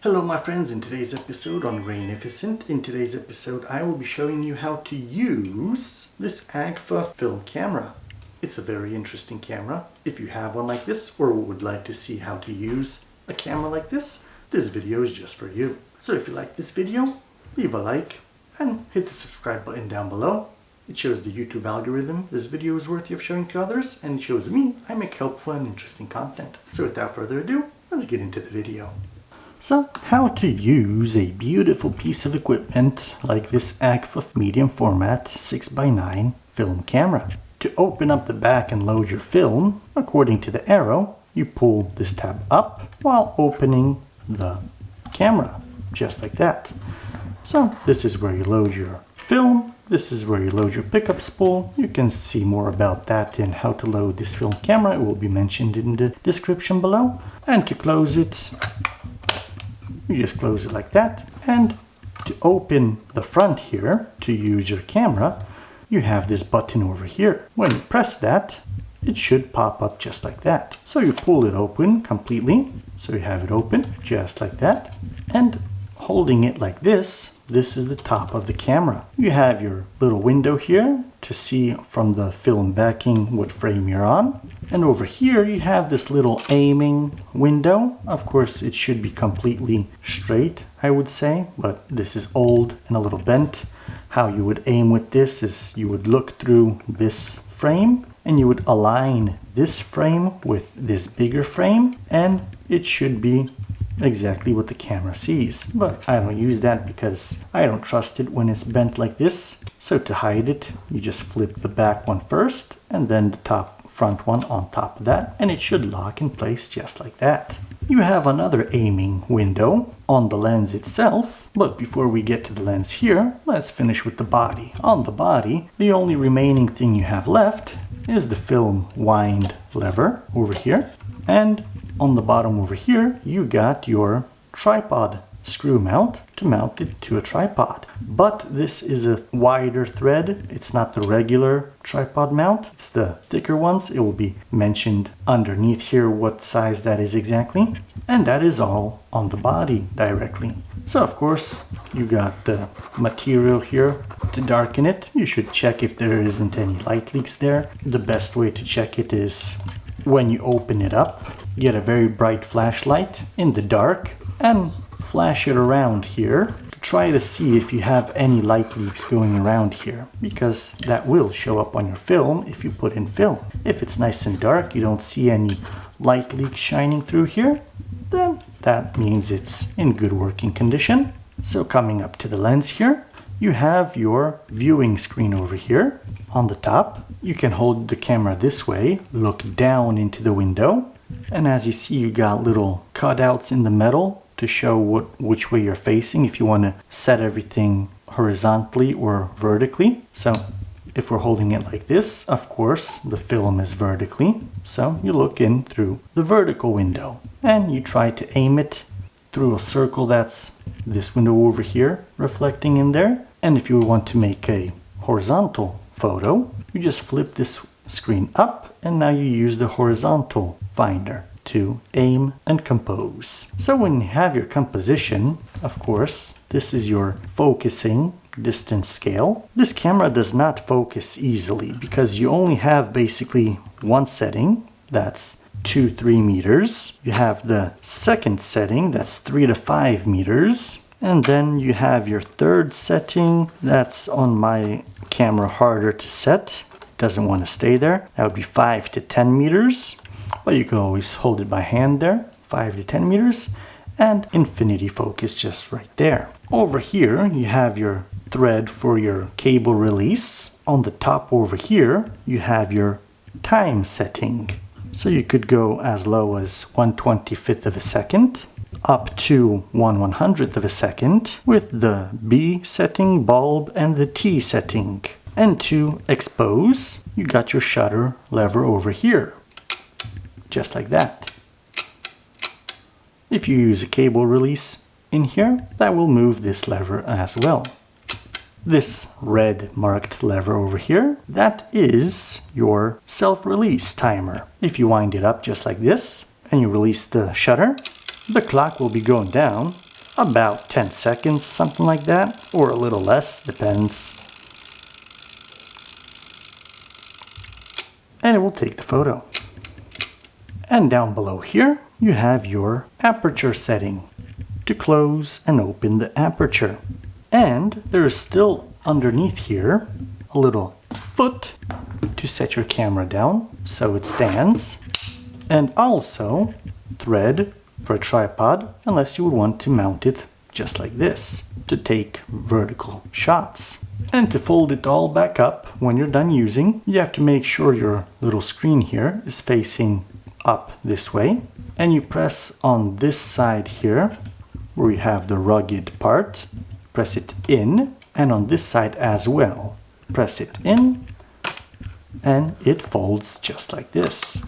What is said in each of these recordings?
Hello my friends, in today's episode on Grainificent, I will be showing you how to use this Agfa film camera. It's a very interesting camera. If you have one like this or would like to see how to use a camera like this video is just for you. So if you like this video, leave a like and hit the subscribe button down below. It shows the YouTube algorithm this video is worthy of showing to others, and it shows me I make helpful and interesting content. So without further ado, let's get into the video. So, how to use a beautiful piece of equipment like this Agfa medium format 6x9 film camera. To open up the back and load your film, according to the arrow, you pull this tab up while opening the camera, just like that. So, this is where you load your film. This is where you load your pickup spool. You can see more about that and how to load this film camera. It will be mentioned in the description below. And to close it, you just close it like that. And to open the front here, to use your camera, you have this button over here. When you press that, it should pop up just like that. So you pull it open completely. So you have it open just like that. And holding it like this is the top of the camera. You have your little window here to see from the film backing what frame you're on. And over here you have this little aiming window. Of course it should be completely straight, I would say, but this is old and a little bent. How you would aim with this is you would look through this frame and you would align this frame with this bigger frame, and it should be exactly what the camera sees. But I don't use that because I don't trust it when it's bent like this. So to hide it, you just flip the back one first and then the front one on top of that, and it should lock in place just like that. You have another aiming window on the lens itself, but before we get to the lens here, let's finish with the body. On the body, the only remaining thing you have left is the film wind lever over here, and on the bottom over here, you got your tripod screw mount to mount it to a tripod. But this is a wider thread. It's not the regular tripod mount. It's the thicker ones. It will be mentioned underneath here what size that is exactly. And that is all on the body directly. So of course, you got the material here to darken it. You should check if there isn't any light leaks there. The best way to check it is when you open it up, get a very bright flashlight in the dark and flash it around here to try to see if you have any light leaks going around here, because that will show up on your film if you put in film. If it's nice and dark, you don't see any light leaks shining through here, then that means it's in good working condition. So coming up to the lens here, you have your viewing screen over here on the top. You can hold the camera this way, look down into the window, and as you see, you got little cutouts in the metal to show which way you're facing if you want to set everything horizontally or vertically. So if we're holding it like this, of course the film is vertically, so you look in through the vertical window and you try to aim it through a circle that's this window over here reflecting in there. And if you want to make a horizontal photo, you just flip this screen up and now you use the horizontal finder to aim and compose. So when you have your composition, of course, this is your focusing distance scale. This camera does not focus easily because you only have basically one setting, that's 2-3 meters. You have the second setting, that's 3 to 5 meters. And then you have your third setting, that's on my camera harder to set. It doesn't want to stay there. That would be 5 to 10 meters. But you can always hold it by hand there, 5 to 10 meters, and infinity focus just right there. Over here, you have your thread for your cable release. On the top over here, you have your time setting. So you could go as low as 1/25th of a second, up to 1/100th of a second, with the B setting, bulb, and the T setting. And to expose, you got your shutter lever over here. Just like that. If you use a cable release in here, that will move this lever as well. This red marked lever over here, that is your self-release timer. If you wind it up just like this and you release the shutter, the clock will be going down about 10 seconds, something like that, or a little less, depends. And it will take the photo. And down below here, you have your aperture setting to close and open the aperture. And there is still underneath here a little foot to set your camera down so it stands, and also thread for a tripod, unless you would want to mount it just like this to take vertical shots. And to fold it all back up when you're done using, you have to make sure your little screen here is facing up this way, and you press on this side here where you have the rugged part, press it in, and on this side as well, press it in, and it folds just like this,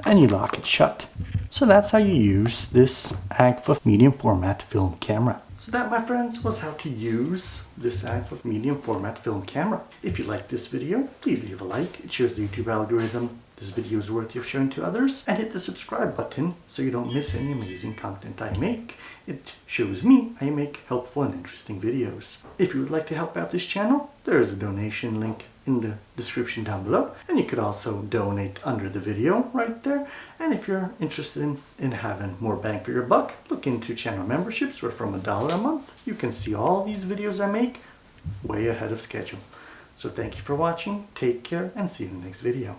and you lock it shut. So that's how you use this Agfa medium format film camera. So that, my friends, was how to use this Agfa medium format film camera. If you liked this video, please leave a like. It shows the YouTube algorithm this video is worthy of showing to others, and hit the subscribe button so you don't miss any amazing content I make. It shows me I make helpful and interesting videos. If you would like to help out this channel, there is a donation link in the description down below, and you could also donate under the video right there. And if you're interested in having more bang for your buck, look into channel memberships, where from $1 a month you can see all these videos I make way ahead of schedule. So thank you for watching, take care, and see you in the next video.